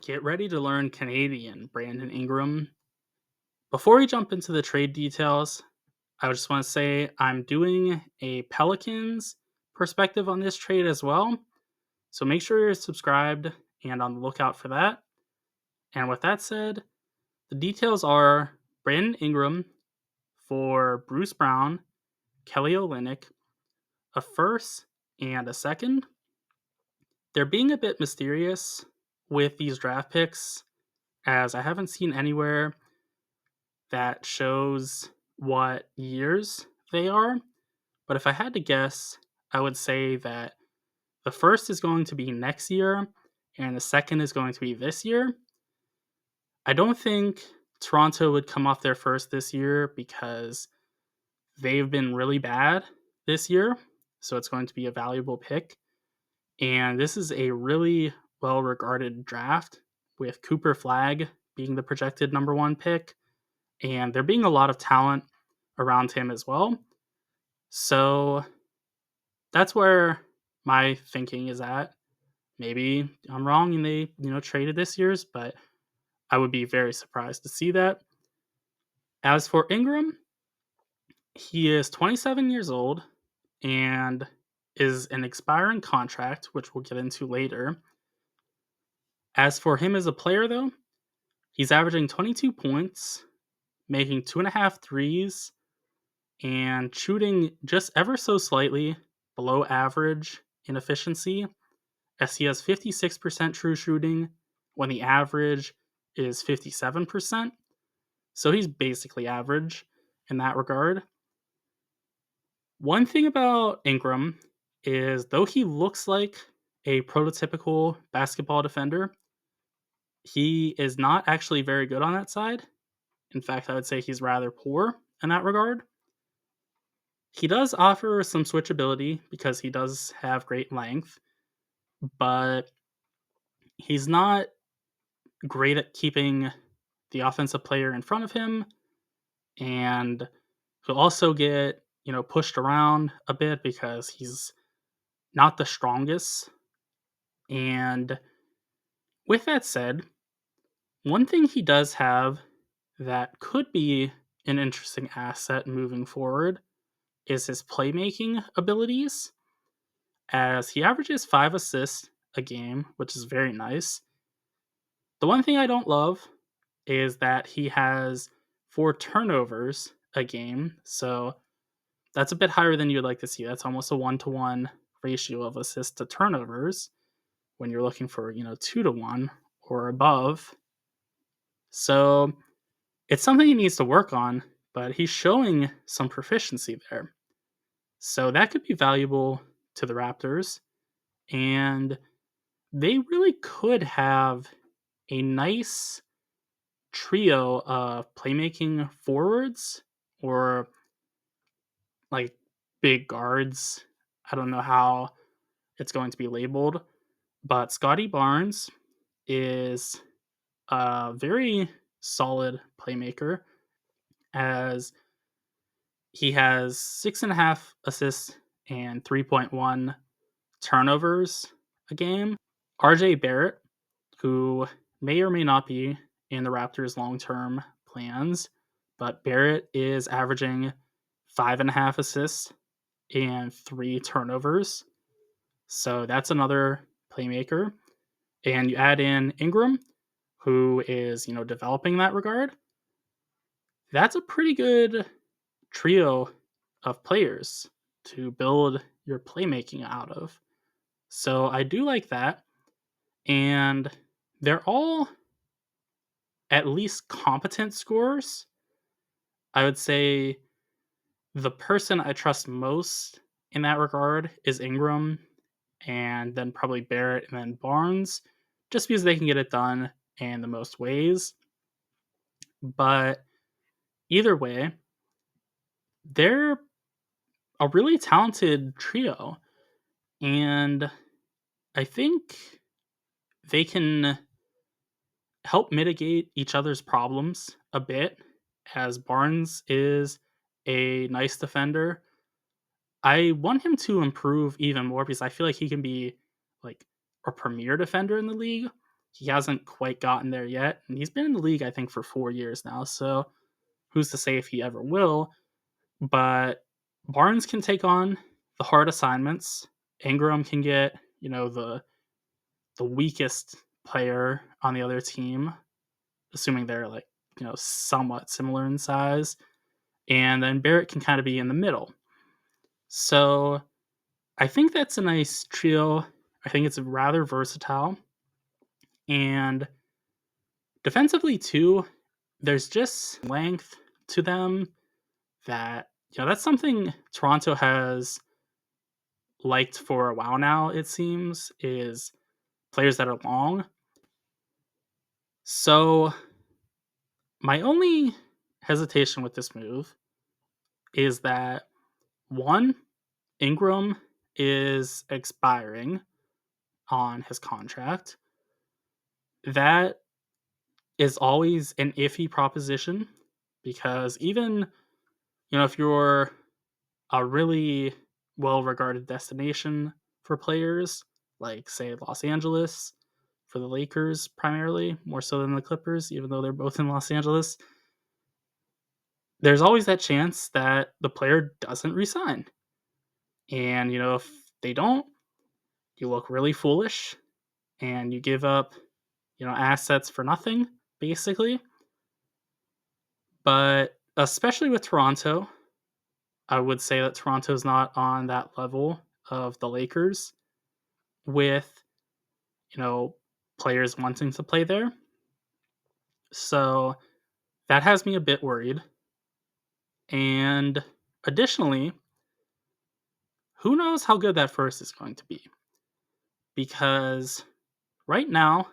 Get ready to learn Canadian, Brandon Ingram. Before we jump into the trade details, I just want to say I'm doing a Pelicans perspective on this trade as well. So make sure you're subscribed and on the lookout for that. And with that said, the details are Brandon Ingram for Bruce Brown, Kelly Olynyk, a first and a second. They're being a bit mysterious with these draft picks, as I haven't seen anywhere that shows what years they are. But if I had to guess, I would say that the first is going to be next year and the second is going to be this year. I don't think Toronto would come off their first this year because they've been really bad this year. So it's going to be a valuable pick. And this is a really well regarded draft with Cooper Flagg being the projected number one pick. And there being a lot of talent around him as well. So that's where my thinking is at. Maybe I'm wrong and they, traded this year's, but I would be very surprised to see that. As for Ingram, he is 27 years old and is an expiring contract, which we'll get into later. As for him as a player, though, he's averaging 22 points, making 2.5 threes, and shooting just ever so slightly below average in efficiency, as he has 56% true shooting when the average is 57%. So he's basically average in that regard. One thing about Ingram is, though he looks like a prototypical basketball defender, he is not actually very good on that side. In fact, I would say he's rather poor in that regard. He does offer some switchability because he does have great length, but he's not great at keeping the offensive player in front of him, and he'll also get, pushed around a bit because he's not the strongest. And with that said, one thing he does have that could be an interesting asset moving forward is his playmaking abilities, as he averages 5 assists a game, which is very nice. The one thing I don't love is that he has 4 turnovers a game, so that's a bit higher than you'd like to see. That's almost a 1-to-1 ratio of assists to turnovers when you're looking for, 2-to-1 or above. So it's something he needs to work on, but he's showing some proficiency there. So that could be valuable to the Raptors, and they really could have a nice trio of playmaking forwards or like big guards. I don't know how it's going to be labeled, but Scotty Barnes is a very solid playmaker, as he has 6.5 assists and 3.1 turnovers a game. RJ Barrett, who may or may not be in the Raptors' long term plans, but Barrett is averaging 5.5 assists and 3 turnovers. So that's another playmaker. And you add in Ingram, who is, developing that regard. That's a pretty good trio of players to build your playmaking out of. So I do like that. And they're all at least competent scorers. I would say the person I trust most in that regard is Ingram, and then probably Barrett, and then Barnes, just because they can get it done in the most ways. But either way, they're a really talented trio, and I think they can help mitigate each other's problems a bit, as Barnes is a nice defender. I want him to improve even more because I feel like he can be like a premier defender in the league. he hasn't quite gotten there yet. And he's been in the league, I think, for 4 years now. So who's to say if he ever will? But Barnes can take on the hard assignments. Ingram can get, the weakest player on the other team, assuming they're like, somewhat similar in size. And then Barrett can kind of be in the middle. So I think that's a nice trio. I think it's rather versatile. And defensively, too, there's just length to them that, that's something Toronto has liked for a while now, it seems, is players that are long. So my only hesitation with this move is that, one, Ingram is expiring on his contract. That is always an iffy proposition because even, if you're a really well regarded destination for players, like, say, Los Angeles for the Lakers primarily, more so than the Clippers, even though they're both in Los Angeles, there's always that chance that the player doesn't resign. And, if they don't, you look really foolish and you give up, assets for nothing, basically. But especially with Toronto, I would say that Toronto's not on that level of the Lakers with, players wanting to play there. So that has me a bit worried. And additionally, who knows how good that first is going to be? Because right now,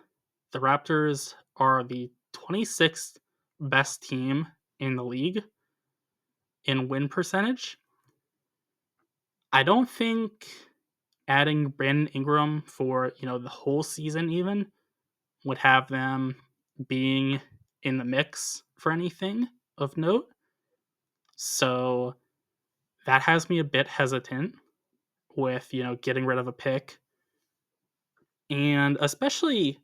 the Raptors are the 26th best team in the league in win percentage. I don't think adding Brandon Ingram for, the whole season even would have them being in the mix for anything of note. So that has me a bit hesitant with, getting rid of a pick. And especially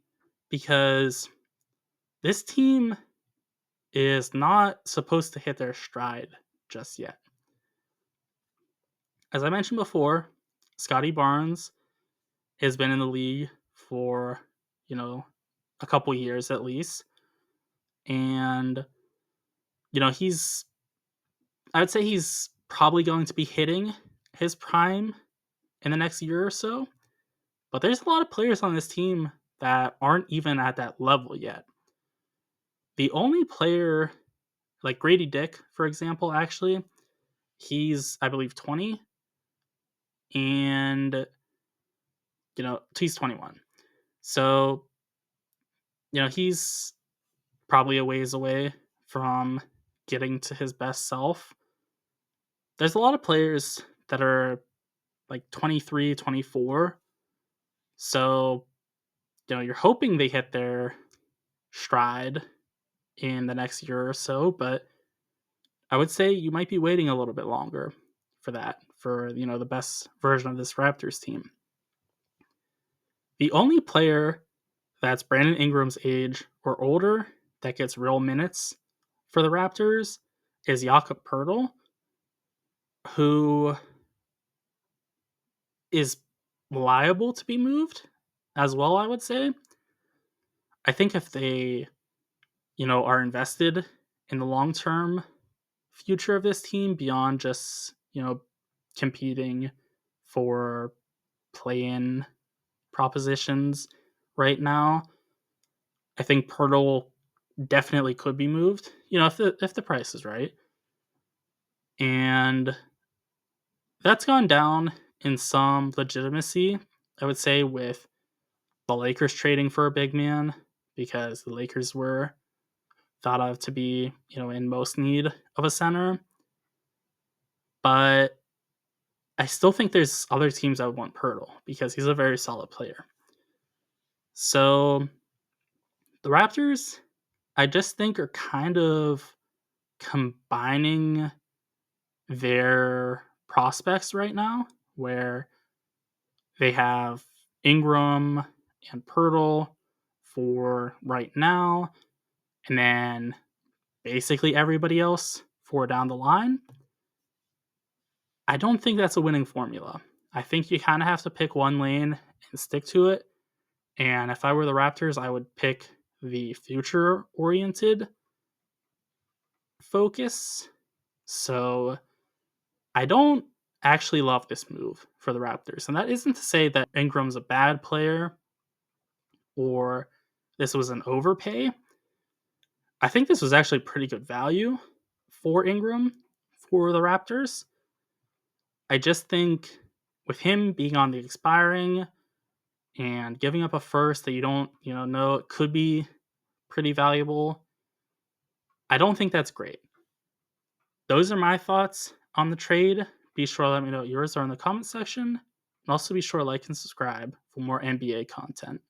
because this team is not supposed to hit their stride just yet. As I mentioned before, Scotty Barnes has been in the league for, a couple years at least. And, I would say he's probably going to be hitting his prime in the next year or so. But there's a lot of players on this team that aren't even at that level yet. The only player, like Grady Dick, for example, actually, he's, I believe, 20. And, he's 21. So, he's probably a ways away from getting to his best self. There's a lot of players that are like 23, 24. So, you're hoping they hit their stride in the next year or so, but I would say you might be waiting a little bit longer for that, for, the best version of this Raptors team. The only player that's Brandon Ingram's age or older that gets real minutes for the Raptors is Jakob Poeltl, who is liable to be moved as well, I would say. I think if they, are invested in the long-term future of this team beyond just, competing for play-in propositions right now, I think Poeltl definitely could be moved, if the price is right. And that's gone down in some legitimacy, I would say, with the Lakers trading for a big man, because the Lakers were thought of to be, in most need of a center. But I still think there's other teams that would want Poeltl because he's a very solid player. So the Raptors, I just think, are kind of combining their prospects right now, where they have Ingram and Poeltl for right now, and then basically everybody else for down the line, I don't think that's a winning formula. I think you kind of have to pick one lane and stick to it. And if I were the Raptors, I would pick the future oriented focus. So I don't actually love this move for the Raptors. And that isn't to say that Ingram's a bad player or this was an overpay. I think this was actually pretty good value for Ingram for the Raptors. I just think with him being on the expiring and giving up a first that you don't, know it could be pretty valuable, I don't think that's great. Those are my thoughts on the trade. Be sure to let me know what yours are in the comment section. And also be sure to like and subscribe for more NBA content.